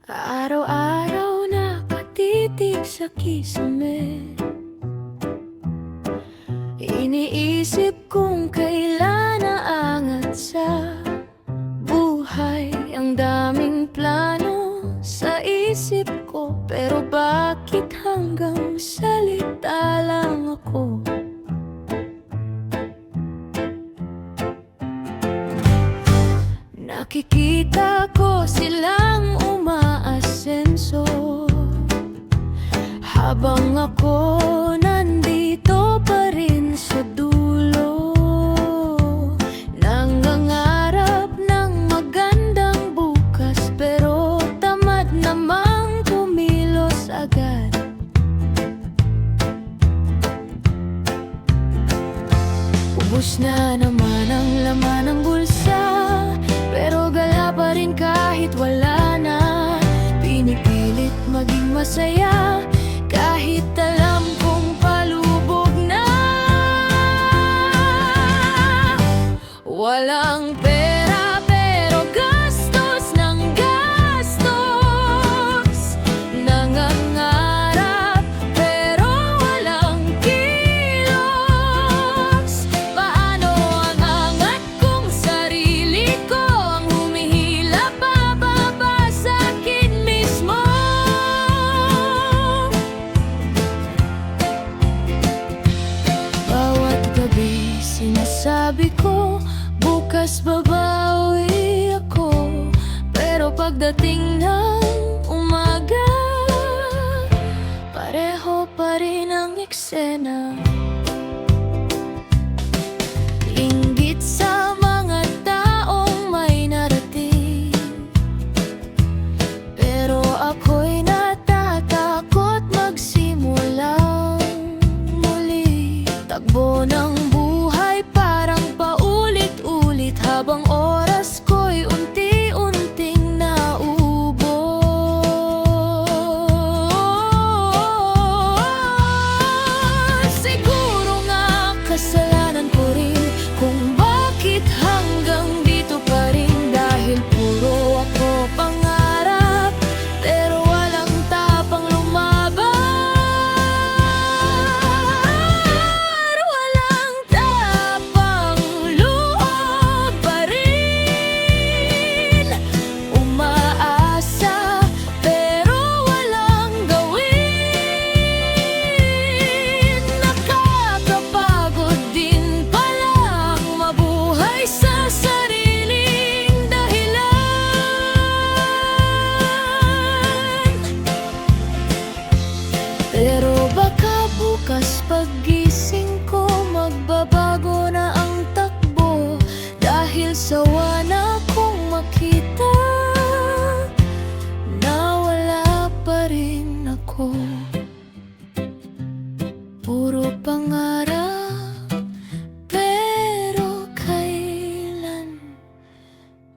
Araw-araw nakatitig sa kisame. Iniisip kung kailan naangat sa buhay. Ang daming plano sa isip ko, pero bakit hanggang salita lang ako? Nakikita ko silang umaasenso, habang ako nandito pa rin sa dulo. Nangangarap ng magandang bukas, pero tamad namang kumilos agad. Ubus na naman ang laman ng bulsa, pero gala pa rin kahit wala na. Pinipilit maging masaya kahit alam kong palubog na. Walang pera pero gastos ng gastos. Nangangarap pero walang kilos. Paano ang angat kong sarili ko ang humihila pababa sa akin mismo? Bawat gabi sinasabi ko, bukas babawi ako. Pero pagdating ng umaga, pareho pa rin ang eksena. Inggit sa mga taong may narating, pero ako'y natatakot magsimulang muli. Takbo ng buhay parang paulit-ulit, habang oras ko'y unti-unting naubos. Siguro nga kasalanan ko rin kung bakit hanggang dito pa rin, dahil puro ako pangarap pero walang tapang lumaban. Walang tapang loob pa rin. Umaasa pero walang gawin. Nakakapagod din palang mabuhay sa sariling dahilan. Pero baka bukas paggising ko, magbabago na ang takbo, dahil sawa na kong makita na wala pa rin ako. Puro pangarap, pero kailan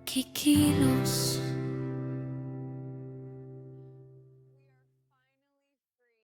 kikilos?